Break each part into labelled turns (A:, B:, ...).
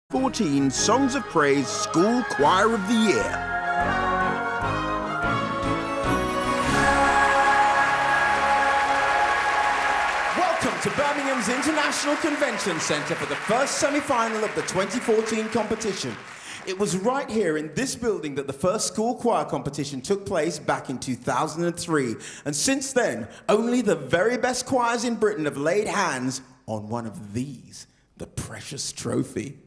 A: 14 Songs of Praise School Choir of the Year. Welcome to Birmingham's International Convention Centre for the first semi-final of the 2014 competition. It was right here in this building that the first school choir competition took place back in 2003. And since then, only the very best choirs in Britain have laid hands on one of these, the precious trophy.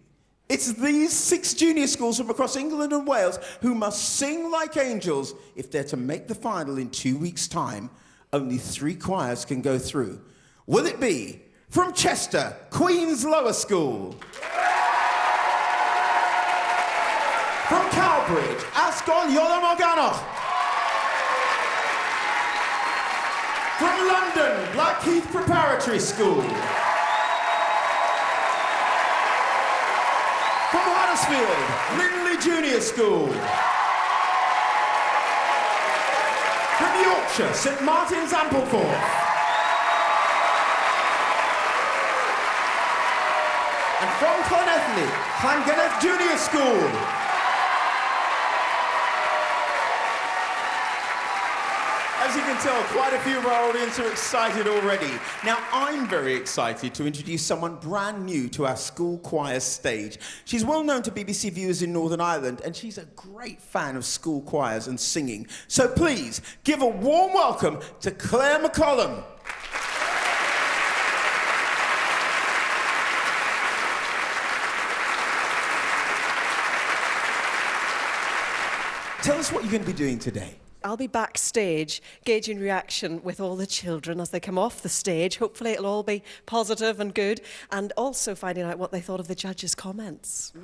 A: It's these 6 junior schools from across England and Wales who must sing like angels if they're to make the final in 2 weeks' time. Only 3 choirs can go through. Will it be from Chester, Queen's Lower School? From Cowbridge, Ascol Yola. From London, Blackheath Preparatory School. From Huddersfield, Lindley Junior School. From Yorkshire, St Martin's Ampleforth. And from Llanelli, Llangenneth Junior School. As you can tell, quite a few of our audience are excited already. Now, I'm very excited to introduce someone brand new to our school choir stage. She's well known to BBC viewers in Northern Ireland, and she's a great fan of school choirs and singing. So please, give a warm welcome to Claire McCollum. Tell us what you're going to be doing today.
B: I'll be backstage gauging reaction with all the children as they come off the stage. Hopefully it'll all be positive and good, and also finding out what they thought of the judges' comments.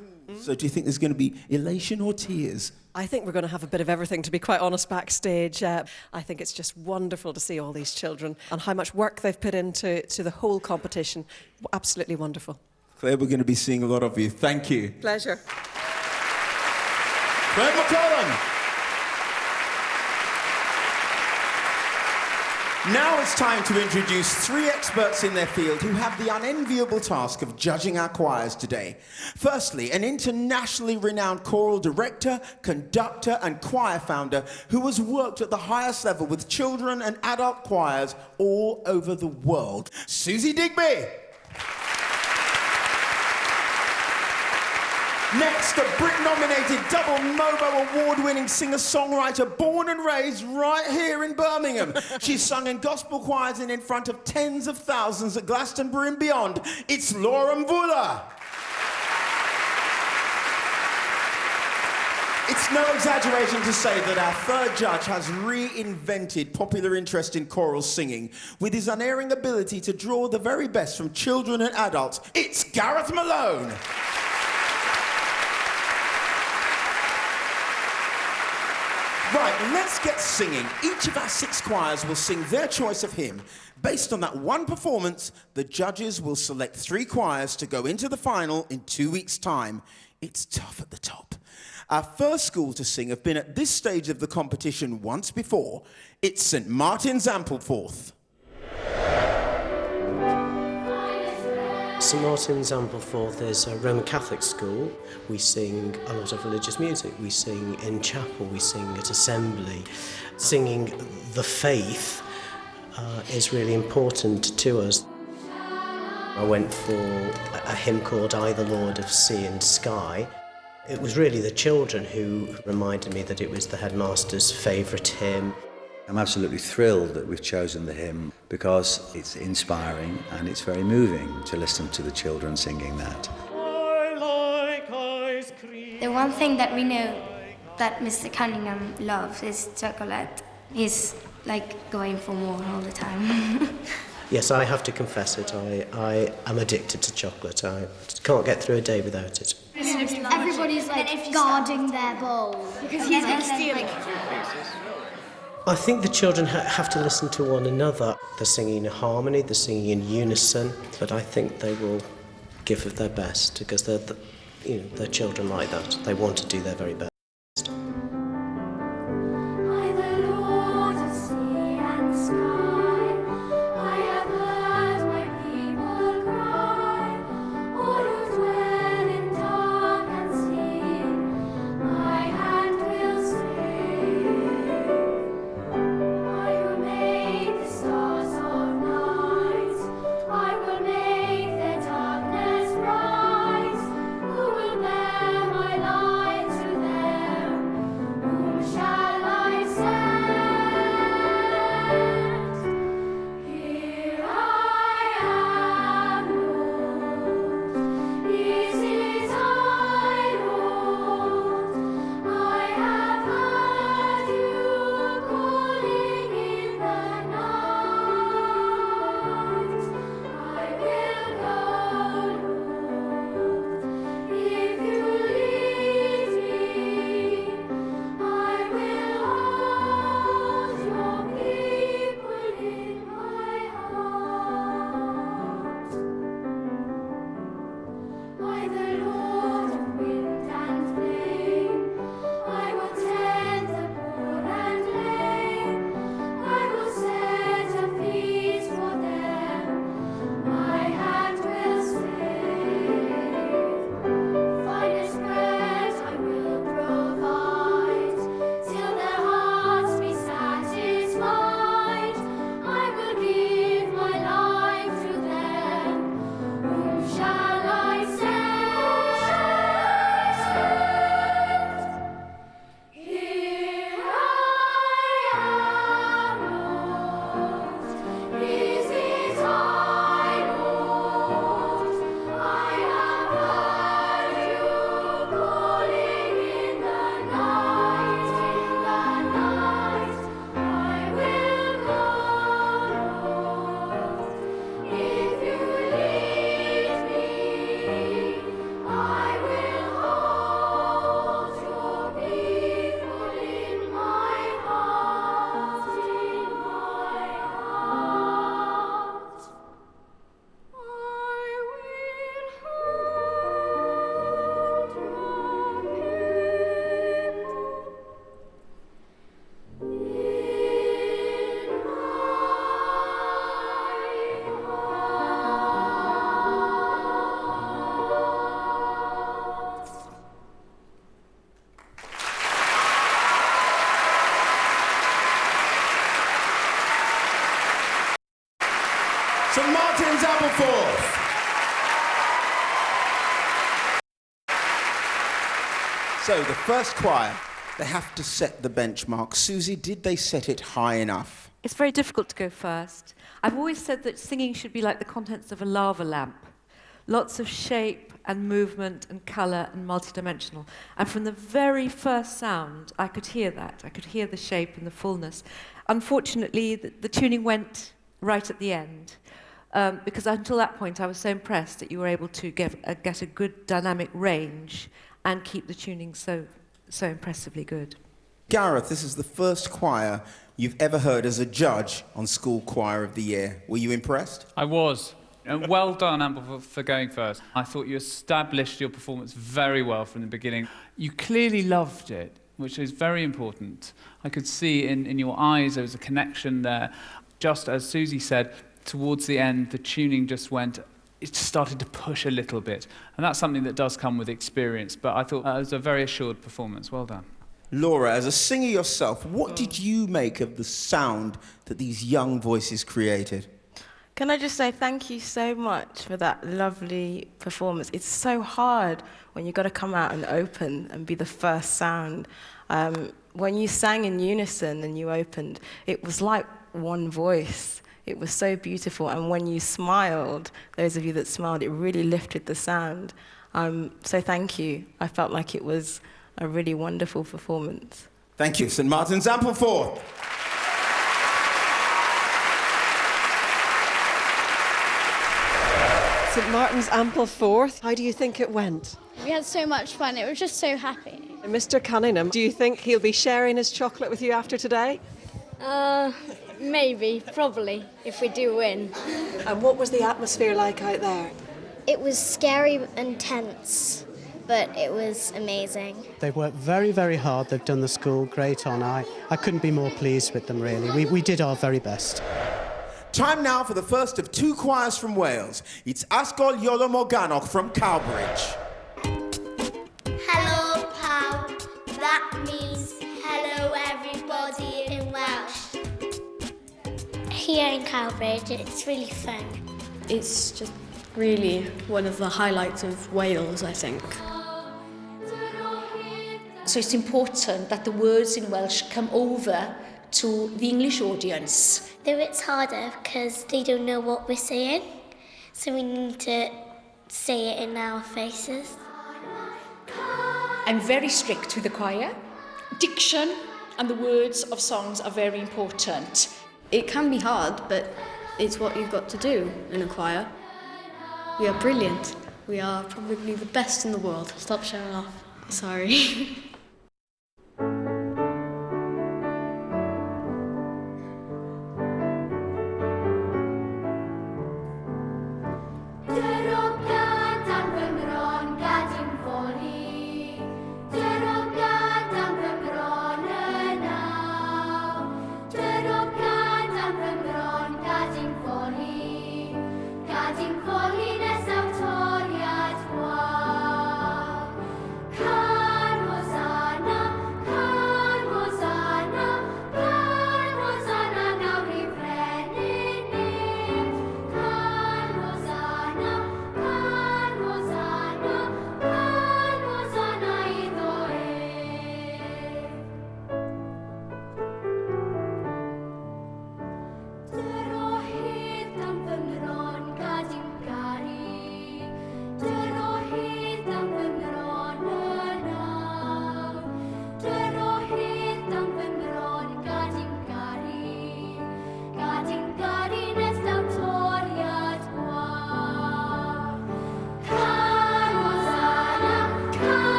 A: So do you think there's going to be elation or tears?
B: I think we're going to have a bit of everything, to be quite honest, backstage. I think it's just wonderful to see all these children and how much work they've put into the whole competition. Absolutely wonderful.
A: Claire, we're going to be seeing a lot of you. Thank you.
B: Pleasure.
A: Claire McCollum. Now it's time to introduce 3 experts in their field who have the unenviable task of judging our choirs today. Firstly, an internationally renowned choral director, conductor and choir founder who has worked at the highest level with children and adult choirs all over the world, Susie Digby. Next, a Brit-nominated double MOBO award-winning singer-songwriter born and raised right here in Birmingham. She's sung in gospel choirs and in front of tens of thousands at Glastonbury and beyond. It's Laura Mvula. It's no exaggeration to say that our third judge has reinvented popular interest in choral singing with his unerring ability to draw the very best from children and adults. It's Gareth Malone. Right, let's get singing. Each of our 6 choirs will sing their choice of hymn. Based on that one performance, the judges will select 3 choirs to go into the final in 2 weeks' time. It's tough at the top. Our first school to sing have been at this stage of the competition once before. It's St Martin's Ampleforth.
C: St Martin's Ampleforth is a Roman Catholic school. We sing a lot of religious music. We sing in chapel, we sing at assembly. Singing the faith is really important to us. I went for a hymn called I, the Lord of Sea and Sky. It was really the children who reminded me that it was the headmaster's favourite hymn.
D: I'm absolutely thrilled that we've chosen the hymn because it's inspiring and it's very moving to listen to the children singing that.
E: The one thing that we know that Mr. Cunningham loves is chocolate. He's like going for more all the time.
C: Yes, I have to confess it. I am addicted to chocolate. I can't get through a day without it.
E: Everybody's like guarding their bowl because he's going to steal it.
C: I think the children have to listen to one another. They're singing in harmony, they're singing in unison, but I think they will give of their best because they're children like that. They want to do their very best.
E: Heard my people cry, all who dwell in darkness.
A: So, the first choir, they have to set the benchmark. Susie, did they set it high enough?
F: It's very difficult to go first. I've always said that singing should be like the contents of a lava lamp. Lots of shape and movement and colour and multidimensional. And from the very first sound, I could hear that. I could hear the shape and the fullness. Unfortunately, the tuning went right at the end. Because until that point, I was so impressed that you were able to get a good dynamic range and keep the tuning so impressively good.
A: Gareth, this is the first choir you've ever heard as a judge on School Choir of the Year. Were you impressed?
G: I was. And well done, Amber, for going first. I thought you established your performance very well from the beginning. You clearly loved it, which is very important. I could see in your eyes there was a connection there. Just as Susie said, towards the end, the tuning just went, it started to push a little bit. And that's something that does come with experience. But I thought it was a very assured performance. Well done.
A: Laura, as a singer yourself, what did you make of the sound that these young voices created?
H: Can I just say thank you so much for that lovely performance. It's so hard when you've got to come out and open and be the first sound. When you sang in unison and you opened, it was like one voice. It was so beautiful. And when you smiled, those of you that smiled, it really lifted the sound. So thank you. I felt like it was a really wonderful performance.
A: Thank you. St Martin's Ampleforth.
B: St Martin's Ampleforth, how do you think it went?
I: We had so much fun. It was just so happy.
B: And Mr. Cunningham, do you think he'll be sharing his chocolate with you after today?
I: Maybe, probably, if we do win.
B: And what was the atmosphere like out there?
I: It was scary and tense, but it was amazing.
J: They've worked very, very hard. They've done the school great on. I couldn't be more pleased with them, really. We did our very best.
A: Time now for the first of two choirs from Wales. It's Asgol Iolo Morgannwg from Cowbridge.
E: Hello, pal. That means hello, everybody in Welsh. Here in Cowbridge, it's really fun.
K: It's just really one of the highlights of Wales, I think.
L: So it's important that the words in Welsh come over to the English audience.
E: Though it's harder because they don't know what we're saying, so we need to say it in our faces.
L: I'm very strict with the choir. Diction and the words of songs are very important.
K: It can be hard, but it's what you've got to do in a choir. We are brilliant. We are probably the best in the world. Stop showing off. Sorry.
E: Carlos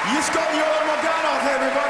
A: You've got Yoram Morganov, everybody.